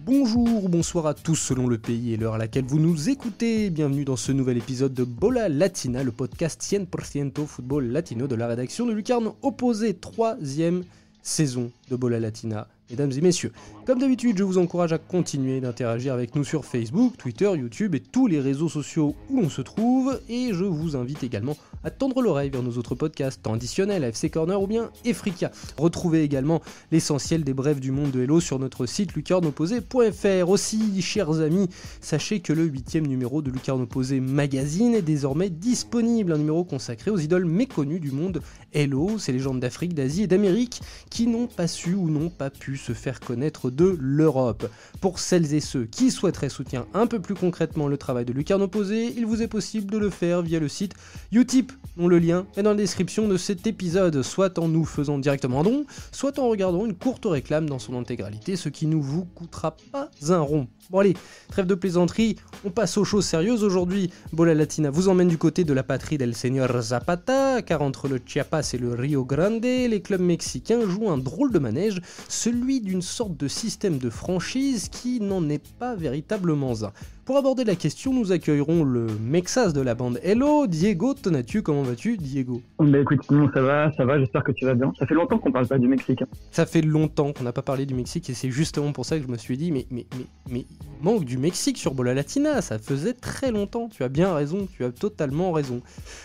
Bonjour, bonsoir à tous selon le pays et l'heure à laquelle vous nous écoutez. Bienvenue dans ce nouvel épisode de Bola Latina, le podcast 100% football latino de la rédaction de Lucarne Opposé, 3e saison de Bola Latina. Mesdames et messieurs, comme d'habitude, je vous encourage à continuer d'interagir avec nous sur Facebook, Twitter, YouTube et tous les réseaux sociaux où l'on se trouve. Et je vous invite également à tendre l'oreille vers nos autres podcasts, temps additionnels, FC Corner ou bien Efrika. Retrouvez également l'essentiel des brefs du monde de Hello sur notre site lucarneopposé.fr. Aussi, chers amis, sachez que le 8e numéro de Lucarne Opposé Magazine est désormais disponible. Un numéro consacré aux idoles méconnues du monde Hello, ces légendes d'Afrique, d'Asie et d'Amérique qui n'ont pas su ou n'ont pas pu se faire connaître de l'Europe. Pour celles et ceux qui souhaiteraient soutenir un peu plus concrètement le travail de Lucarne Opposé, il vous est possible de le faire via le site Utip, dont le lien est dans la description de cet épisode, soit en nous faisant directement un don, soit en regardant une courte réclame dans son intégralité, ce qui ne vous coûtera pas un rond. Bon allez, trêve de plaisanterie, on passe aux choses sérieuses aujourd'hui. Bola Latina vous emmène du côté de la patrie del Señor Zapata, car entre le Chiapas et le Rio Grande, les clubs mexicains jouent un drôle de manège, celui d'une sorte de système de franchise qui n'en est pas véritablement un. Pour aborder la question, nous accueillerons le Mexas de la bande Hello, Diego Tonatiuh. Comment vas-tu, Diego ? Bah écoute, non, ça va, j'espère que tu vas bien. Ça fait longtemps qu'on parle pas du Mexique. Ça fait longtemps qu'on n'a pas parlé du Mexique et c'est justement pour ça que je me suis dit, mais il manque du Mexique sur Bola Latina, ça faisait très longtemps. Tu as bien raison, tu as totalement raison.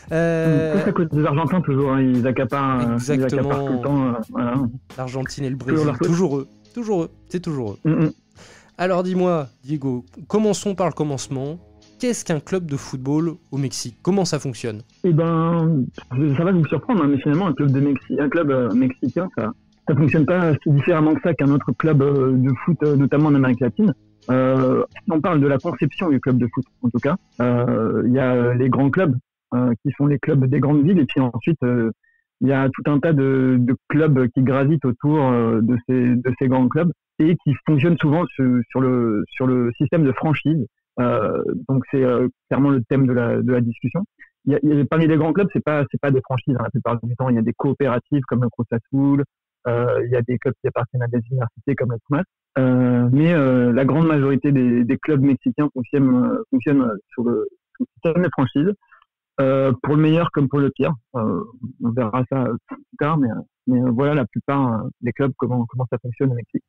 C'est à cause des Argentins toujours, hein, ils accaparent tout le temps. Voilà. L'Argentine et le Brésil, toujours eux, c'est toujours eux. Mm-hmm. Alors dis-moi, Diego, commençons par le commencement. Qu'est-ce qu'un club de football au Mexique ? Comment ça fonctionne ? Eh ben, ça va vous surprendre, hein, mais finalement, un club mexicain, ça fonctionne pas si différemment que ça qu'un autre club de foot, notamment en Amérique latine. Si on parle de la conception du club de foot, en tout cas, il y a les grands clubs qui sont les clubs des grandes villes, et puis ensuite, il y a tout un tas de clubs qui gravitent autour de ces grands clubs et qui fonctionnent souvent sur le système de franchise. Donc c'est clairement le thème de la discussion. Parmi les grands clubs, c'est pas des franchises, hein, la plupart du temps. Il y a des coopératives comme le Cruz Azul, il y a des clubs qui appartiennent à des universités comme le Pumas. Mais la grande majorité des clubs mexicains fonctionnent sur le système de franchise. Pour le meilleur comme pour le pire, on verra ça plus tard, mais voilà la plupart des clubs comment ça fonctionne au Mexique.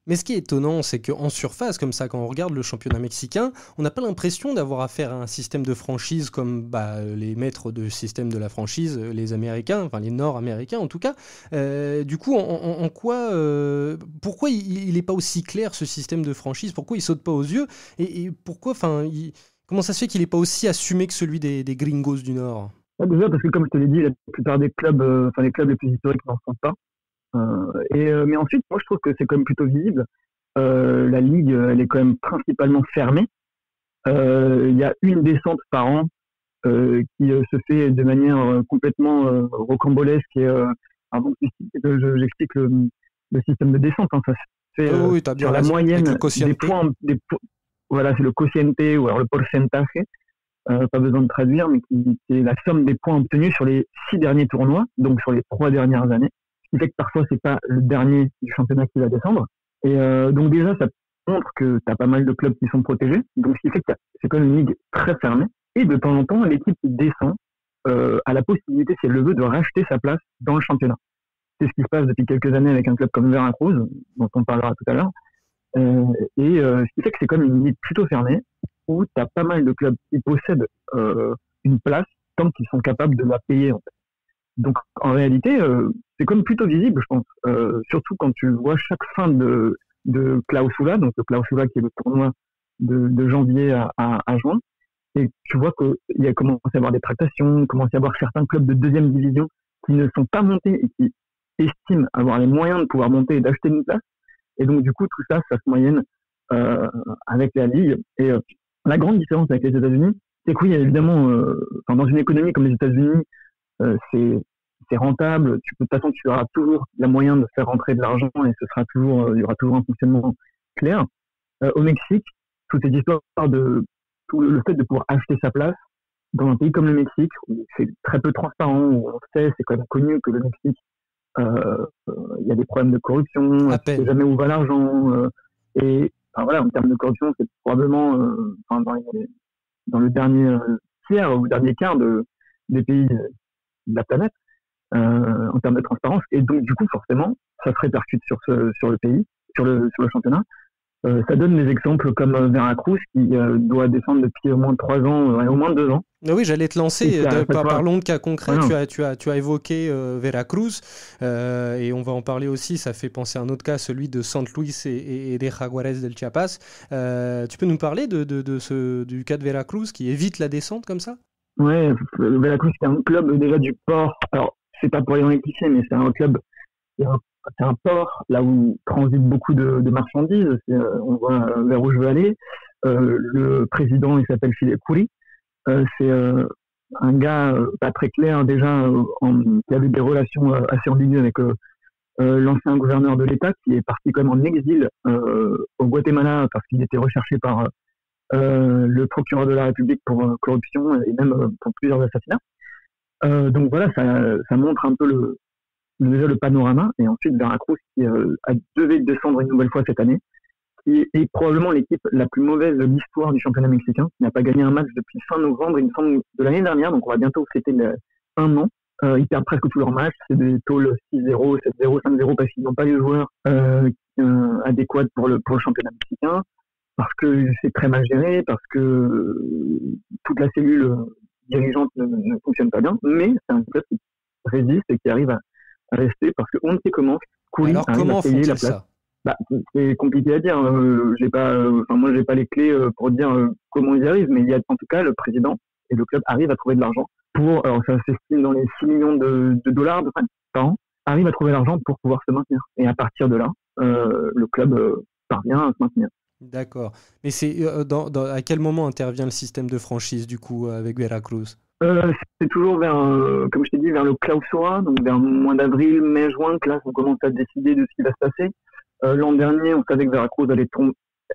Mais ce qui est étonnant, c'est qu'en surface, comme ça, quand on regarde le championnat mexicain, on n'a pas l'impression d'avoir affaire à un système de franchise comme les maîtres de système de la franchise, les Américains, enfin les Nord-Américains en tout cas. Du coup, en quoi, pourquoi il n'est pas aussi clair ce système de franchise ? Pourquoi il saute pas aux yeux ? Et pourquoi, comment ça se fait qu'il n'est pas aussi assumé que celui des gringos du Nord ? Déjà parce que comme je te l'ai dit, la plupart des clubs, les clubs les plus historiques n'en sont pas. Mais ensuite, moi je trouve que c'est quand même plutôt visible. La ligue, elle est quand même principalement fermée. Il y a une descente par an qui se fait de manière complètement rocambolesque. Et avant que j'explique le système de descente, hein, ça se fait sur la moyenne des points. Voilà, c'est le cociente ou alors le porcentaje. Pas besoin de traduire, mais c'est la somme des points obtenus sur les 6 derniers tournois, donc sur les 3 dernières années. Ce qui fait que parfois c'est pas le dernier du championnat qui va descendre. Et donc déjà ça montre que tu as pas mal de clubs qui sont protégés. Donc ce qui fait que c'est quand même une ligue très fermée. Et de temps en temps, l'équipe qui descend a la possibilité, si elle le veut, de racheter sa place dans le championnat. C'est ce qui se passe depuis quelques années avec un club comme Veracruz, dont on parlera tout à l'heure. Ce qui fait que c'est quand même une ligue plutôt fermée, où tu as pas mal de clubs qui possèdent une place tant qu'ils sont capables de la payer, en fait. Donc, en réalité, c'est comme plutôt visible, je pense. Surtout quand tu vois chaque fin de clausura, donc le clausura qui est le tournoi de janvier à juin, et tu vois qu'il y a commencé à y avoir des tractations, il commence à y avoir certains clubs de deuxième division qui ne sont pas montés et qui estiment avoir les moyens de pouvoir monter et d'acheter une place. Et donc, du coup, tout ça, ça se moyenne avec la Ligue. Et La grande différence avec les États-Unis, c'est que oui, évidemment, dans une économie comme les États-Unis, c'est rentable. De toute façon, tu auras toujours la moyen de faire rentrer de l'argent et il y aura toujours un fonctionnement clair. Au Mexique, toute cette histoire de tout le fait de pouvoir acheter sa place dans un pays comme le Mexique, où c'est très peu transparent, où on sait, c'est quand même connu que le Mexique, il y a des problèmes de corruption, on ne sait jamais où va l'argent. Et enfin, voilà, en termes de corruption, c'est probablement dans le dernier tiers ou dernier quart des pays de la planète en termes de transparence. Et donc, du coup, forcément, ça se répercute sur le pays, sur le championnat. Ça donne des exemples comme Veracruz qui doit descendre depuis au moins 3 ans, au moins 2 ans. Ah oui, j'allais te lancer. Parlons de cas concrets. Voilà. Tu as évoqué Veracruz et on va en parler aussi. Ça fait penser à un autre cas, celui de San Luis et des Jaguares del Chiapas. Tu peux nous parler du cas de Veracruz qui évite la descente comme ça? Ouais, Veracruz, c'est un club déjà du port. Alors, c'est pas pour aller dans les clichés, mais c'est un club. C'est un port là où transitent beaucoup de marchandises. On voit vers où je veux aller. Le président, il s'appelle Philippe Coury. C'est un gars pas très clair déjà, qui avait des relations assez ambiguës avec l'ancien gouverneur de l'État, qui est parti quand même en exil au Guatemala parce qu'il était recherché par le procureur de la République pour corruption et même pour plusieurs assassinats. Donc voilà, ça montre un peu déjà le panorama. Et ensuite Veracruz qui devait descendre une nouvelle fois cette année, qui est probablement l'équipe la plus mauvaise de l'histoire du championnat mexicain, qui n'a pas gagné un match depuis fin novembre, il me semble, de l'année dernière, donc on va bientôt fêter un an. Ils perdent presque tous leurs matchs, c'est des totals 6-0, 7-0, 5-0 parce qu'ils n'ont pas les joueurs adéquats pour le championnat mexicain, parce que c'est très mal géré, parce que toute la cellule dirigeante ne fonctionne pas bien, mais c'est un club qui résiste et qui arrive à rester parce qu'on ne sait comment. Alors comment font-ils ça? C'est compliqué à dire. Moi, j'ai pas les clés pour dire comment ils y arrivent, mais en tout cas, le président et le club arrivent à trouver de l'argent alors ça s'estime dans les 6 millions de dollars par an, arrivent à trouver l'argent pour pouvoir se maintenir. Et à partir de là, le club parvient à se maintenir. D'accord. Mais c'est à quel moment intervient le système de franchise du coup avec Veracruz? C'est toujours comme je t'ai dit, vers le clausura, donc vers le mois d'avril, mai, juin, que là, on commence à décider de ce qui va se passer. L'an dernier, on savait que Veracruz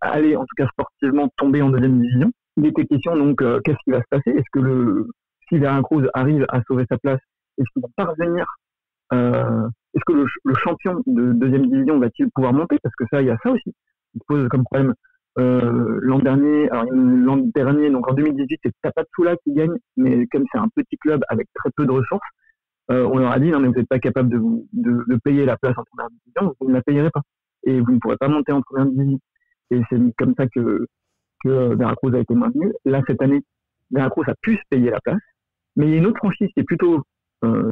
allait en tout cas sportivement tomber en 2e division. Il était question donc qu'est-ce qui va se passer? Est-ce que si Veracruz arrive à sauver sa place, est-ce qu'il va parvenir est-ce que le champion de 2e division va-t-il pouvoir monter? Parce que il y a ça aussi. Il se pose comme problème. L'an dernier, donc en 2018, c'est Tapachula qui gagne, mais comme c'est un petit club avec très peu de ressources, on leur a dit non mais vous n'êtes pas capable de payer la place en 1re division, vous ne la payerez pas et vous ne pourrez pas monter en 1re division. Et c'est comme ça que Veracruz a été maintenu. Là cette année, Veracruz a pu se payer la place, mais il y a une autre franchise qui est plutôt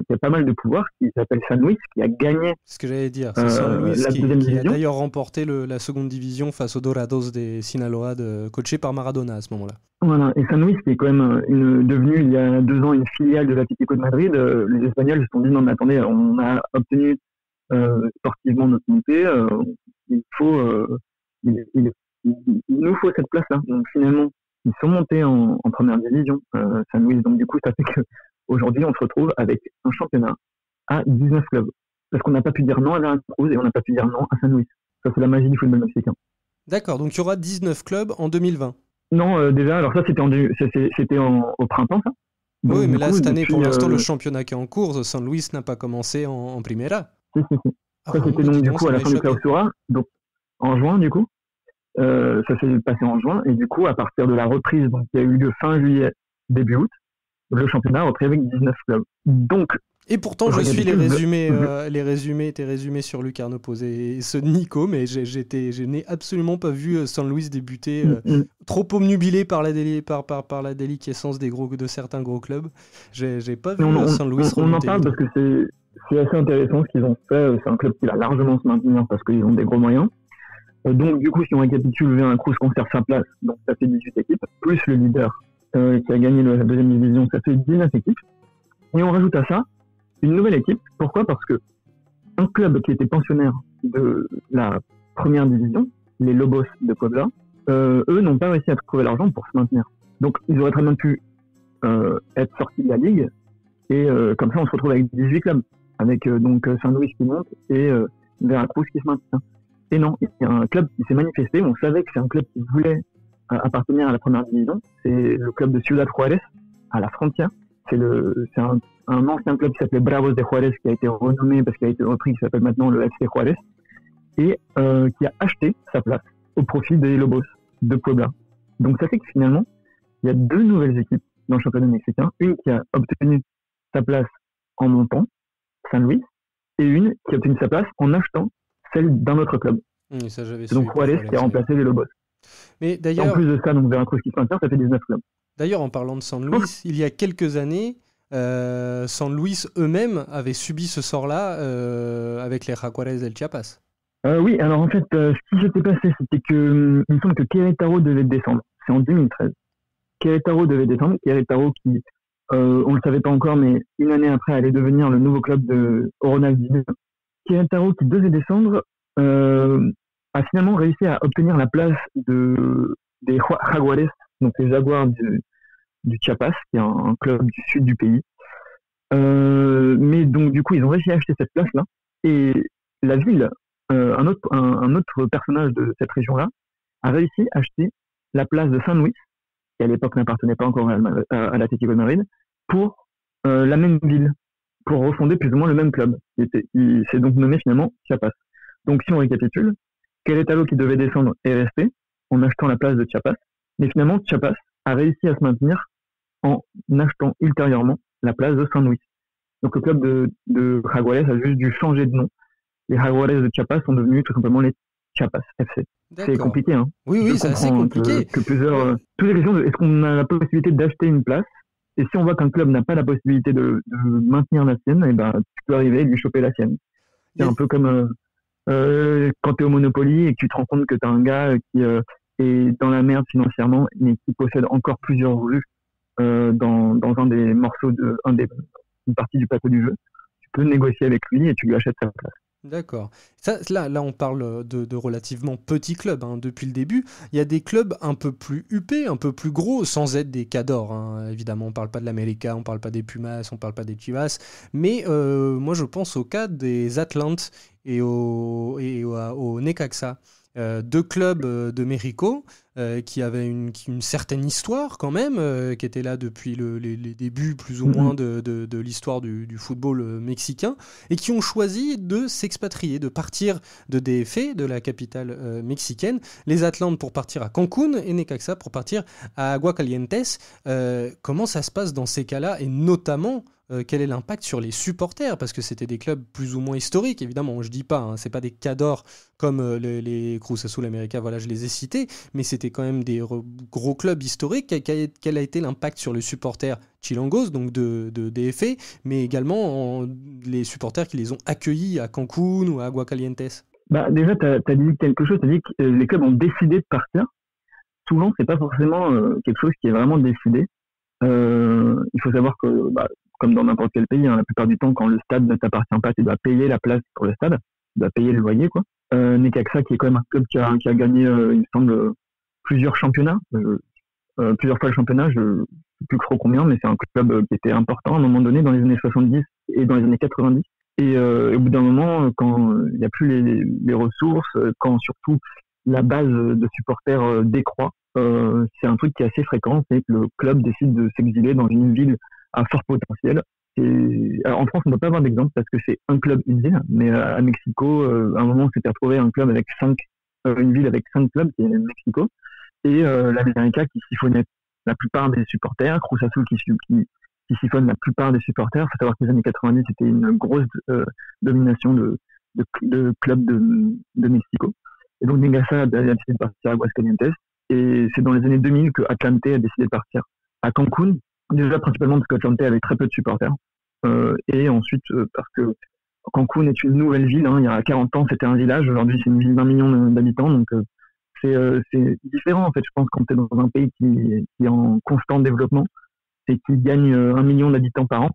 qui a pas mal de pouvoir, qui s'appelle San Luis, qui a gagné. C'est ce que j'allais dire. C'est San Luis qui a d'ailleurs remporté la 2e division face aux Dorados de Sinaloa, coaché par Maradona à ce moment-là. Voilà, et San Luis qui est quand même devenu il y a 2 ans une filiale de l'Atlético de Madrid. Les Espagnols se sont dit non mais attendez, on a obtenu sportivement notre montée, il nous faut cette place-là. Donc finalement, ils sont montés en 1re division, San Luis. Donc du coup, ça fait que aujourd'hui, on se retrouve avec un championnat à 19 clubs. Parce qu'on n'a pas pu dire non à Veracruz et on n'a pas pu dire non à San Luis. Ça, c'est la magie du football mexicain. D'accord, donc il y aura 19 clubs en 2020. Non, déjà, alors ça, c'était au printemps, ça. Donc, oui, mais là, cette année, pour l'instant, le championnat qui est en cours, San Luis n'a pas commencé en Primera. Si. Ça, c'était donc, du coup, à la fin du clausura, donc en juin, du coup. Ça s'est passé en juin, et du coup, à partir de la reprise, donc, qui a eu lieu fin juillet, début août, le championnat a repris avec 19 clubs. Donc, et pourtant, je suis tes résumés sur Lucarno Posé et ceux de Nico, mais je n'ai absolument pas vu San Luis débuter trop obnubilé par la déliquescence de certains gros clubs. J'ai pas vu San Luis remonter. On en parle parce que c'est assez intéressant ce qu'ils ont fait. C'est un club qui va largement se maintenir parce qu'ils ont des gros moyens. Donc, du coup, si on récapitule, Veracruz conserve sa place. Donc, ça fait 18 équipes, plus le leader qui a gagné la 2e division, ça fait 19 équipes. Et on rajoute à ça une nouvelle équipe. Pourquoi? Parce que un club qui était pensionnaire de la 1re division, les Lobos de Puebla, eux n'ont pas réussi à trouver l'argent pour se maintenir. Donc ils auraient très bien pu être sortis de la ligue et comme ça on se retrouve avec 18 clubs, avec donc Saint-Louis qui monte et Veracruz qui se maintient. Et non, il y a un club qui s'est manifesté, on savait que c'est un club qui voulait appartenir à la première division, c'est le club de Ciudad Juárez, à la frontière. C'est un ancien club qui s'appelait Bravos de Juárez, qui a été renommé parce qu'il a été repris, qui s'appelle maintenant le FC Juárez, et qui a acheté sa place au profit des Lobos de Puebla. Donc ça fait que finalement, il y a deux nouvelles équipes dans le championnat mexicain, une qui a obtenu sa place en montant, San Luis, et une qui a obtenu sa place en achetant celle d'un autre club. Ça, c'est donc Juárez qui a remplacé les Lobos. Mais d'ailleurs, en plus de ça, donc Veracruz qui se maintient, ça fait 19 clubs. D'ailleurs, en parlant de San Luis, il y a quelques années, San Luis eux-mêmes avaient subi ce sort-là avec les Jaguares del Chiapas. Oui, alors en fait, ce qui s'était passé, c'était que il me semble que Querétaro devait descendre. C'est en 2013. Querétaro devait descendre. Querétaro qui, on le savait pas encore, mais une année après allait devenir le nouveau club de Ronald Diné. Querétaro qui devait descendre a finalement réussi à obtenir la place des Jaguares, donc les Jaguars du Chiapas, qui est un club du sud du pays. Mais donc du coup, ils ont réussi à acheter cette place-là. Et la ville, un autre personnage de cette région-là, a réussi à acheter la place de San Luis, qui à l'époque n'appartenait pas encore à l'Atlético de Madrid, pour la même ville, pour refonder plus ou moins le même club. Il s'est donc nommé finalement Chiapas. Donc si on récapitule, Querétaro qui devait descendre est resté en achetant la place de Chiapas, mais finalement Chiapas a réussi à se maintenir en achetant ultérieurement la place de San Luis. Donc le club de Jaguares a juste dû changer de nom. Les Jaguares de Chiapas sont devenus tout simplement les Chiapas FC. D'accord. C'est compliqué, hein. Oui, c'est assez compliqué. Que plusieurs, toutes les questions de est-ce qu'on a la possibilité d'acheter une place, et si on voit qu'un club n'a pas la possibilité de maintenir la sienne, et ben tu peux arriver et lui choper la sienne. C'est un peu comme quand tu es au Monopoly et que tu te rends compte que tu as un gars qui est dans la merde financièrement, mais qui possède encore plusieurs rues dans un des morceaux une partie du plateau du jeu. Tu peux négocier avec lui et tu lui achètes sa place. D'accord. Là, on parle de relativement petits clubs depuis le début. Il y a des clubs un peu plus huppés, un peu plus gros, sans être des cadors. Évidemment, on ne parle pas de l'América, on ne parle pas des Pumas, on ne parle pas des Chivas. Mais moi, je pense au cas des Atlantes et au Necaxa. Deux clubs de Mexico qui avaient une certaine histoire quand même, qui étaient là depuis les débuts plus ou moins de l'histoire du football mexicain, et qui ont choisi de s'expatrier, de partir de DF, de la capitale mexicaine, les Atlantes pour partir à Cancún et Necaxa pour partir à Aguascalientes. Comment ça se passe dans ces cas-là, et notamment quel est l'impact sur les supporters, parce que c'était des clubs plus ou moins historiques, évidemment, je dis pas, c'est pas des cadors comme les Cruz Azul América, voilà, je les ai cités, mais c'était quand même des gros clubs historiques. Quel a été l'impact sur les supporters chilangos, donc de DF, mais également les supporters qui les ont accueillis à Cancún ou à Aguascalientes? Déjà, tu as dit quelque chose, tu as dit que les clubs ont décidé de partir. Souvent, c'est pas forcément quelque chose qui est vraiment décidé. Il faut savoir que comme dans n'importe quel pays, la plupart du temps, quand le stade ne t'appartient pas, tu dois payer la place pour le stade, tu dois payer le loyer, quoi. Necaxa, qui est quand même un club qui a gagné, il me semble, plusieurs championnats, plusieurs fois le championnat, je ne sais plus trop combien, mais c'est un club qui était important à un moment donné dans les années 70 et dans les années 90. Et au bout d'un moment, quand il n'y a plus les ressources, quand surtout la base de supporters décroît, c'est un truc qui est assez fréquent, c'est que le club décide de s'exiler dans une ville à fort potentiel. Alors, en France, on ne peut pas avoir d'exemple parce que c'est un club, une ville, mais à Mexico, à un moment, on s'était retrouvé une ville avec 5 clubs, qui est Mexico, et l'América qui siphonnait la plupart des supporters, Cruz Azul qui siphonne la plupart des supporters. Il faut savoir que les années 90, c'était une grosse domination de clubs de Mexico. Et donc, Necaxa a décidé de partir à Aguascalientes. Et c'est dans les années 2000 que Atlante a décidé de partir à Cancún. Déjà, principalement parce qu'Atlante avait très peu de supporters. Et ensuite, parce que Cancún est une nouvelle ville. Il y a 40 ans, c'était un village. Aujourd'hui, c'est une ville d'1 million d'habitants. Donc, c'est différent, en fait, je pense, quand tu es dans un pays qui est en constant développement et qui gagne 1 million d'habitants par an.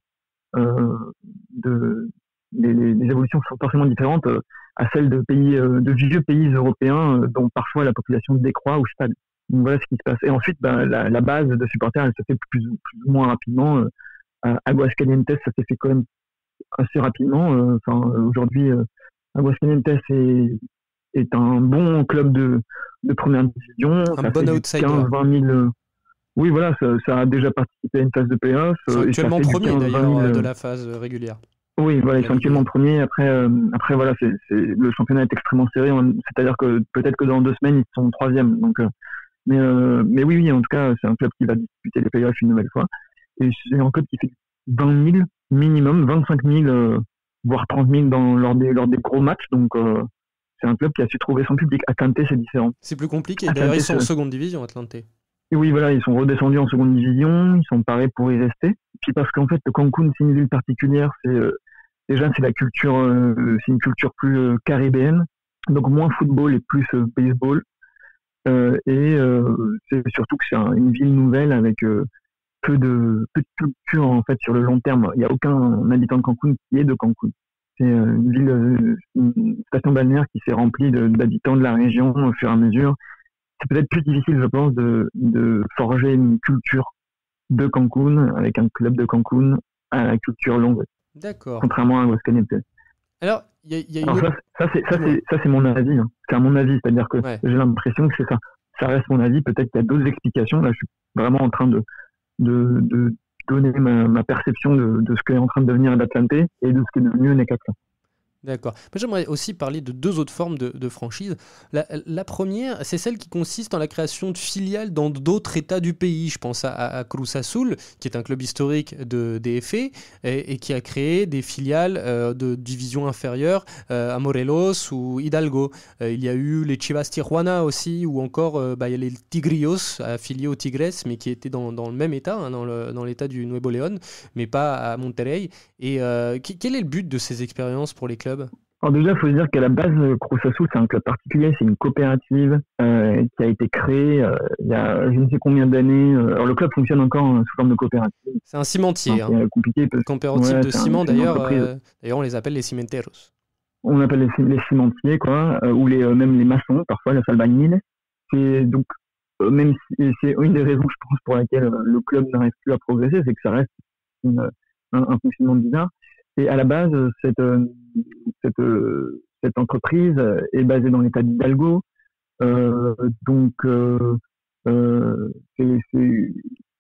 Les évolutions sont forcément différentes. à celle de vieux pays européens dont parfois la population décroît ou stagne. Donc voilà ce qui se passe. Et ensuite, la base de supporters, elle se fait plus ou moins rapidement. À Aguascalientes, ça s'est fait quand même assez rapidement. Aujourd'hui, Aguascalientes est un bon club de première division. Un bon outsider. 15-20 000. Oui, voilà, ça a déjà participé à une phase de playoff. Ils sont actuellement premiers d'ailleurs de la phase régulière. Oui, voilà, ils sont actuellement premiers. Après, voilà, le championnat est extrêmement serré. C'est-à-dire que peut-être que dans 2 semaines, ils sont 3e. Donc, mais oui, en tout cas, c'est un club qui va disputer les playoffs une nouvelle fois. Et c'est un club qui fait 20 000 minimum, 25 000, voire 30 000 lors des gros matchs. Donc, c'est un club qui a su trouver son public. Atlante, c'est différent. C'est plus compliqué. D'ailleurs, ils sont en seconde division, Atlante. Et oui, voilà, ils sont redescendus en seconde division. Ils sont parés pour y rester. Puis parce qu'en fait, Cancún, c'est une ville particulière. Déjà, c'est c'est une culture plus caribéenne. Donc, moins football et plus baseball. C'est surtout que c'est une ville nouvelle avec peu de culture en fait sur le long terme. Il n'y a aucun habitant de Cancún qui est de Cancún. C'est une ville, une station balnéaire qui s'est remplie d'habitants de la région au fur et à mesure. C'est peut-être plus difficile, je pense, de forger une culture de Cancún avec un club de Cancún à la culture longue. D'accord. Contrairement à Aguascalientes. Alors, il y a une autre... ça c'est mon avis. Hein. C'est à mon avis, c'est-à-dire que j'ai l'impression que c'est ça. Ça reste mon avis. Peut-être qu'il y a d'autres explications. Là, je suis vraiment en train de donner ma perception de ce qu'est en train de devenir l'Atlante et de ce qu'est devenu Necaxa. D'accord. Mais j'aimerais aussi parler de 2 autres formes de franchise. La première, c'est celle qui consiste en la création de filiales dans d'autres États du pays. Je pense à Cruz Azul, qui est un club historique de DFA et qui a créé des filiales de division inférieure à Morelos ou Hidalgo. Il y a eu les Chivas Tijuana aussi, ou encore il y a les Tigrillos, affiliés aux Tigres, mais qui étaient dans le même État, hein, dans l'État du Nuevo León, mais pas à Monterrey. Et quel est le but de ces expériences pour les clubs ? Alors déjà, il faut se dire qu'à la base, Cruz Azul, c'est un club particulier, c'est une coopérative qui a été créée il y a je ne sais combien d'années. Alors le club fonctionne encore sous forme de coopérative. C'est un cimentier. C'est compliqué. Coopérative de ciment, d'ailleurs, on les appelle les cimenteros. On appelle les cimentiers, quoi, ou même les maçons, parfois, les albañiles. C'est donc, même si c'est une des raisons, je pense, pour laquelle le club n'arrive plus à progresser, c'est que ça reste un fonctionnement bizarre. Et à la base, cette entreprise est basée dans l'état d'Hidalgo.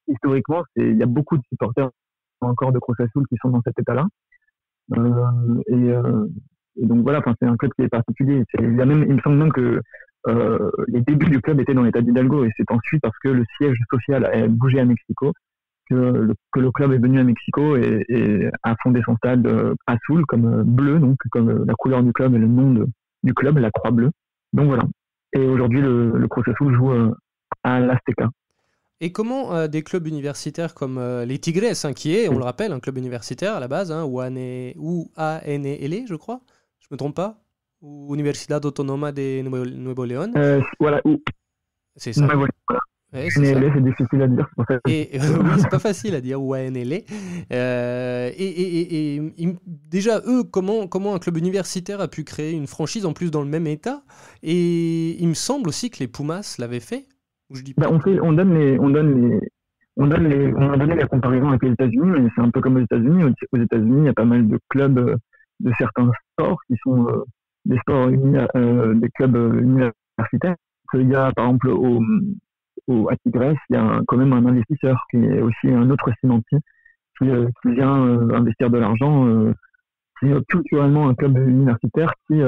Historiquement, il y a beaucoup de supporters encore de Cruz Azul qui sont dans cet état-là. Et donc voilà, c'est un club qui est particulier. Il me semble même que les débuts du club étaient dans l'état d'Hidalgo, et c'est ensuite parce que le siège social a bougé à Mexico que le club est venu à Mexico et a fondé son stade Azul, comme bleu, donc comme la couleur du club et le nom du club, la croix bleue. Donc voilà. Et aujourd'hui, le Cruz Azul joue à l'Azteca. Et comment des clubs universitaires comme les Tigres, qui est, on le rappelle, un club universitaire à la base, UANL, je crois, je me trompe pas, ou Universidad Autónoma de Nuevo León. Voilà. C'est ça. Voilà. Ouais, c'est difficile à dire. Oui, c'est pas facile à dire, UANL. Déjà, eux, comment un club universitaire a pu créer une franchise en plus dans le même état? Et il me semble aussi que les Pumas l'avaient fait. Je dis pas. On a donné la comparaison avec les États-Unis, mais c'est un peu comme aux États-Unis. Aux États-Unis, il y a pas mal de clubs de certains sports qui sont des clubs universitaires. Il y a, par exemple, à Tigres, il y a quand même un investisseur qui est aussi un autre cimentier qui vient investir de l'argent. C'est culturellement un club universitaire qui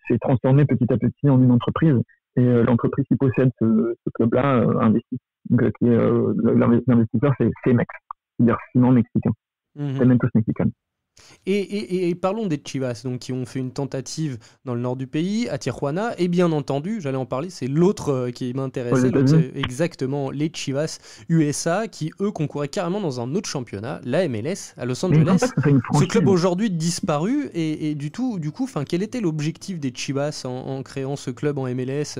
s'est transformé petit à petit en une entreprise. Et l'entreprise qui possède ce club-là investit. Donc, l'investisseur, c'est CEMEX, c'est-à-dire ciment mexicain. Cementos Mexicanos. Et parlons des Chivas, donc, qui ont fait une tentative dans le nord du pays, à Tijuana, et bien entendu, j'allais en parler, c'est l'autre qui m'intéressait, c'est exactement les Chivas USA, qui eux concouraient carrément dans un autre championnat, la MLS, à Los Angeles. Ce club aujourd'hui disparu, et du coup, quel était l'objectif des Chivas en créant ce club en MLS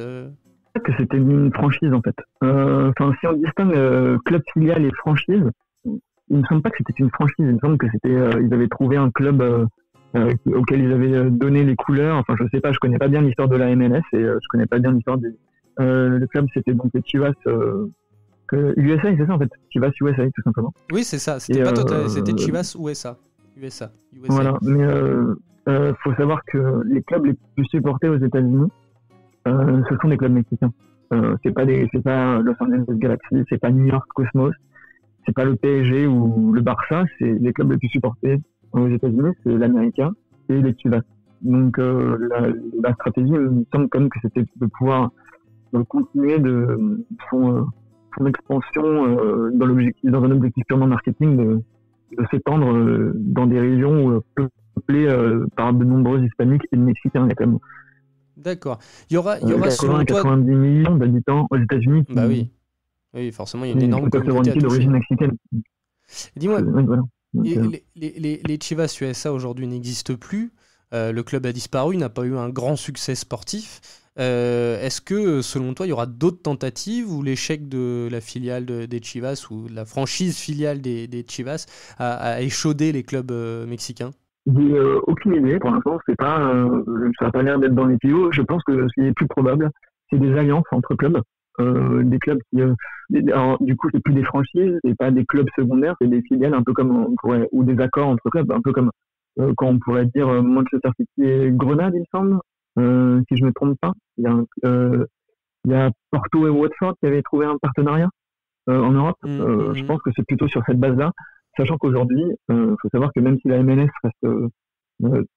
Que c'était une franchise en fait. Si on distingue club filial et franchise, il ne me semble pas que c'était une franchise. Il me semble que ils avaient trouvé un club auquel ils avaient donné les couleurs. Enfin, je sais pas, je connais pas bien l'histoire de la MLS et je connais pas bien l'histoire des. Le club, c'était donc les Chivas USA, c'est ça en fait, Chivas USA tout simplement. Oui, c'est ça. C'était pas total, c'était Chivas USA. USA. Voilà, mais faut savoir que les clubs les plus supportés aux États-Unis, ce sont des clubs mexicains. C'est pas Los Angeles Galaxy, c'est pas New York Cosmos, c'est pas le PSG ou le Barça, c'est les clubs les plus supportés aux États-Unis, c'est l'América et les Chivas. Donc la stratégie, il me semble quand même que c'était de pouvoir continuer de son expansion dans un objectif purement marketing, de s'étendre dans des régions peuplées par de nombreux hispaniques et de Mexicains. Il y a quand même D'accord. Il y aura selon toi 90 millions d'habitants aux États-Unis. Bah oui. Oui, forcément, il y a une énorme communauté à toucher. D'origine mexicaine. Dis-moi, voilà. Donc, les Chivas USA aujourd'hui n'existent plus. Le club a disparu, n'a pas eu un grand succès sportif. Est-ce que, selon toi, il y aura d'autres tentatives ou l'échec de la filiale des Chivas ou de la franchise filiale des Chivas a échaudé les clubs mexicains? J'ai aucune idée. Pour l'instant, ça n'a pas l'air d'être dans les tuyaux. Je pense que ce qui est plus probable, c'est des alliances entre clubs. Des clubs qui, alors, du coup, c'est plus des franchises, c'est pas des clubs secondaires, c'est des filiales un peu comme ou des accords entre clubs, un peu comme quand on pourrait dire Manchester City et Grenade, il me semble, si je me trompe pas. Il y a Porto et Watford qui avaient trouvé un partenariat en Europe. Je pense que c'est plutôt sur cette base-là, sachant qu'aujourd'hui, faut savoir que même si la MLS reste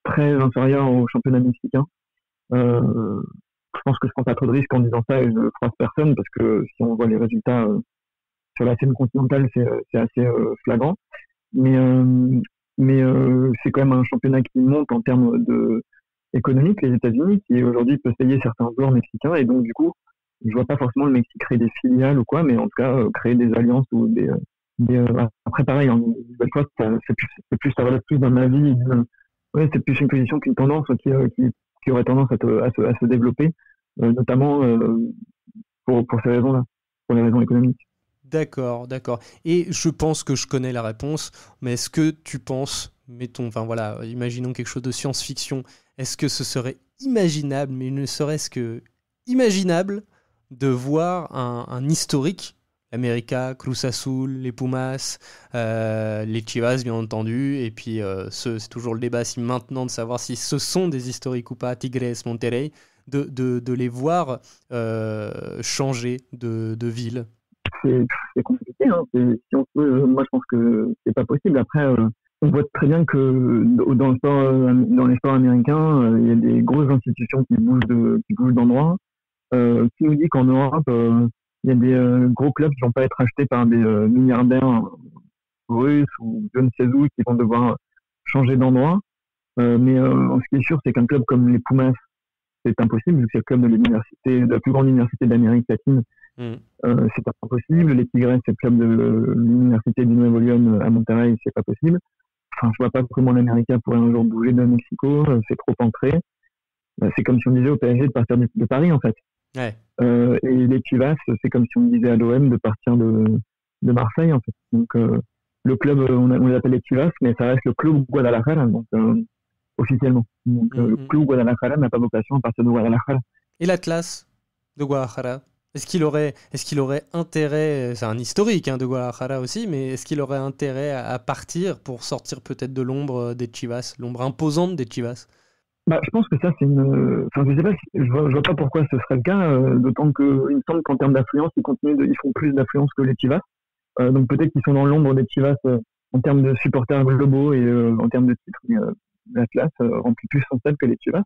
très inférieure au championnat mexicain, je pense que je prends pas trop de risques en disant ça et je croise personne parce que si on voit les résultats sur la scène continentale, c'est assez flagrant. Mais c'est quand même un championnat qui monte en termes économiques, les États-Unis, qui aujourd'hui peut payer certains joueurs mexicains et donc du coup, je vois pas forcément le Mexique créer des filiales ou quoi, mais en tout cas créer des alliances ou après pareil, en nouvelle fois, ça relève plus d'un avis, c'est plus une position qu'une tendance qui aurait tendance à se développer, notamment pour ces raisons-là, pour les raisons économiques. D'accord. Et je pense que je connais la réponse, mais est-ce que tu penses, imaginons quelque chose de science-fiction, est-ce que ce serait imaginable, mais ne serait-ce que imaginable, de voir un historique, l'América, Cruz Azul, les Pumas, les Chivas bien entendu, et puis c'est toujours le débat maintenant de savoir si ce sont des historiques ou pas, Tigres, Monterrey, de les voir changer de ville. C'est compliqué, hein. Moi je pense que c'est pas possible. Après, on voit très bien que dans les sports américains, il y a des grosses institutions qui bougent d'endroit. Qui nous dit qu'en Europe, il y a des gros clubs qui vont pas être achetés par des milliardaires russes ou je ne sais où qui vont devoir changer d'endroit. Mais ce qui est sûr, c'est qu'un club comme les Pumas, c'est impossible, vu que c'est le club de la plus grande université d'Amérique latine. C'est impossible. Les Tigres, c'est le club de l'université du Nuevo León à Monterrey, c'est pas possible. Enfin, je vois pas comment l'América pourrait un jour bouger de Mexico, c'est trop ancré. C'est comme si on disait au PSG de partir de Paris, en fait. Ouais. Et les Chivas, c'est comme si on disait à l'OM de partir de Marseille, en fait. Donc, le club, on les appelle les Chivas, mais ça reste le club Guadalajara, donc officiellement. Donc, le club Guadalajara n'a pas vocation à partir de Guadalajara. Et l'Atlas de Guadalajara, est-ce qu'il aurait intérêt, c'est un historique de Guadalajara aussi, mais est-ce qu'il aurait intérêt à partir pour sortir peut-être de l'ombre des Chivas, l'ombre imposante des Chivas? Je pense que ça, c'est je sais pas, je vois pas pourquoi ce serait le cas, d'autant qu'il me semble qu'en termes d'affluence, ils font plus d'affluence que les Chivas. Donc peut-être qu'ils sont dans l'ombre des Chivas en termes de supporters globaux et en termes de titres, mais l'Atlas remplit plus son stade que les Chivas.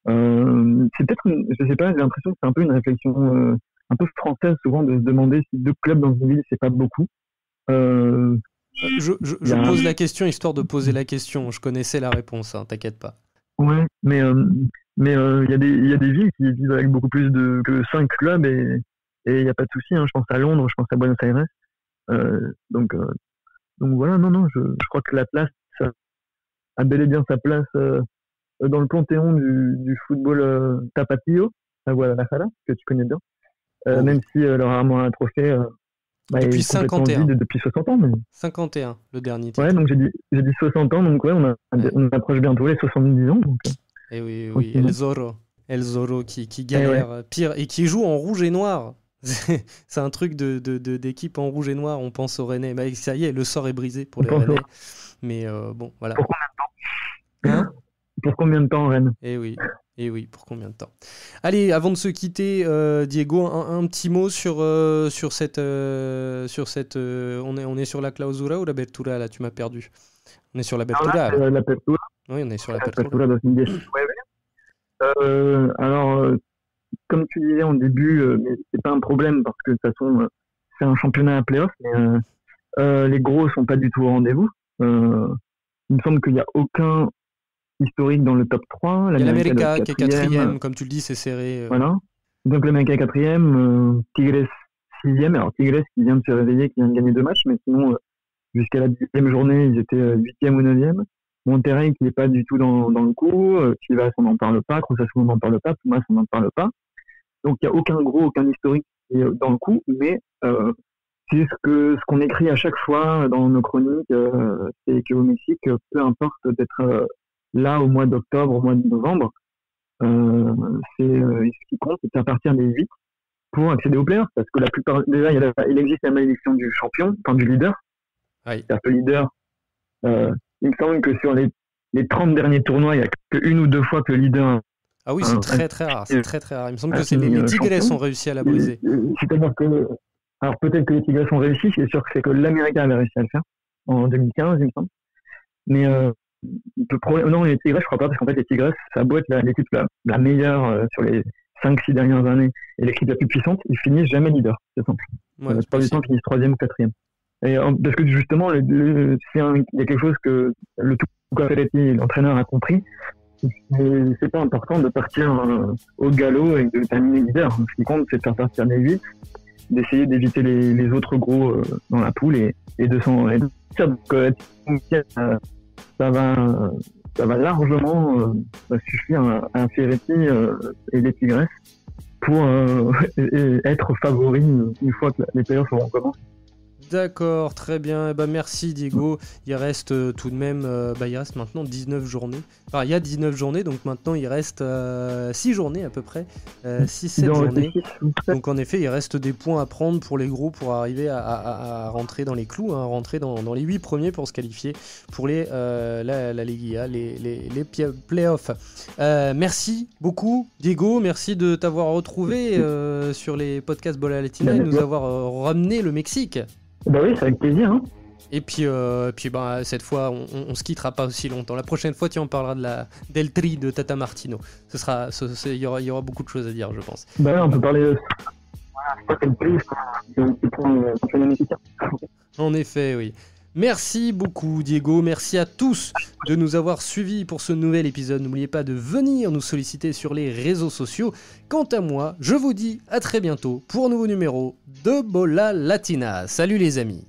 C'est peut-être, je sais pas, j'ai l'impression que c'est un peu une réflexion un peu française souvent de se demander si 2 clubs dans une ville, c'est pas beaucoup. Je pose la question histoire de poser la question. Je connaissais la réponse, t'inquiète pas. Ouais, mais il y a des villes qui vivent avec beaucoup plus que 5 clubs et il n'y a pas de souci. Je pense à Londres, je pense à Buenos Aires. Donc voilà, non, je crois que l'Atlas a bel et bien sa place dans le panthéon du football tapatío à Guadalajara, que tu connais bien. Même si leur rarement un trophée, Bah, Depuis il est complètement 51. vide depuis 60 ans. Mais... 51, le dernier titre. Ouais, donc j'ai dit 60 ans, donc ouais, on approche bientôt les 70 ans. Donc, Et oui, tranquillement. El Zorro qui galère, pire, et qui joue en rouge et noir. C'est un truc d'équipe en rouge et noir, on pense au Rennais. Bah, ça y est, le sort est brisé pour les Rennais. Mais bon, voilà. Pour combien de temps Pour combien de temps, Rennes? Et oui, pour combien de temps? Allez, avant de se quitter, Diego, un petit mot sur cette... on est sur la clausura ou la apertura, là, tu m'as perdu. On est sur l'apertura. L'apertura. Oui, on est sur l'apertura. L'apertura 2019. Alors, comme tu disais en début, mais c'est pas un problème parce que de toute façon, c'est un championnat à play-off, mais les gros sont pas du tout au rendez-vous. Il me semble qu'il n'y a aucun historique dans le top 3. Il y a l'América qui est 4e, comme tu le dis, c'est serré. Voilà. Donc l'América est 4e, Tigres 6e. Alors Tigres qui vient de se réveiller, qui vient de gagner 2 matchs, mais sinon, jusqu'à la 10e journée, ils étaient 8e ou 9e. Monterrey qui n'est pas du tout dans le coup, Chivas on n'en parle pas, Cruz Azul on n'en parle pas, Pumas on n'en parle pas. Donc il n'y a aucun gros, aucun historique qui est dans le coup, mais c'est ce qu'on écrit à chaque fois dans nos chroniques, c'est qu'au Mexique, peu importe d'être là au mois d'octobre, au mois de novembre, ce qui compte, c'est de faire partir des 8 pour accéder aux playoffs, parce que la plupart, déjà il existe la malédiction du champion, enfin du leader. Oui. C'est-à-dire que le leader, il me semble que sur les 30 derniers tournois, il n'y a qu'une ou deux fois que le leader... Ah oui, c'est très très rare. C'est très très rare. Il me semble que c'est les Tigres ont réussi à la briser. C'est-à-dire que... Alors peut-être que les Tigres ont réussi, c'est sûr que c'est que l'América avait réussi à le faire, en 2015, il me semble. Mais non, les Tigres, je crois pas, parce qu'en fait, les Tigres, ça a beau être l'équipe la meilleure sur les 5-6 dernières années et l'équipe la plus puissante, ils finissent jamais leader, c'est simple. Ouais, pas du temps, ils finissent 3e ou 4e. Et, parce que justement, il y a quelque chose que le Tuca Ferretti, l'entraîneur, a compris, c'est pas important de partir au galop et de terminer leader. Ce qui compte, c'est de faire partir les 8, d'essayer d'éviter les autres gros dans la poule et de s'en sortir. Donc, ça va largement suffire à Ferretti et les Tigres pour être favoris une fois que les playoffs auront commencé. D'accord, très bien. Eh ben, merci Diego. Il reste tout de même, il reste maintenant 19 journées. Enfin, il y a 19 journées, donc maintenant il reste 6 journées à peu près. 6-7 journées. Donc en effet, il reste des points à prendre pour les gros pour arriver à rentrer dans les clous, rentrer dans les 8 premiers pour se qualifier pour la Liga, les playoffs. Merci beaucoup Diego, merci de t'avoir retrouvé sur les podcasts Bola Latina et de nous avoir ramené le Mexique. Bah oui, c'est avec plaisir. Hein. Et puis cette fois, on se quittera pas aussi longtemps. La prochaine fois, tu en parleras del Tri de Tata Martino. Il y aura beaucoup de choses à dire, je pense. Bah ouais, on peut parler En effet, oui. Merci beaucoup Diego, merci à tous de nous avoir suivis pour ce nouvel épisode. N'oubliez pas de venir nous solliciter sur les réseaux sociaux. Quant à moi, je vous dis à très bientôt pour un nouveau numéro de Bola Latina. Salut les amis.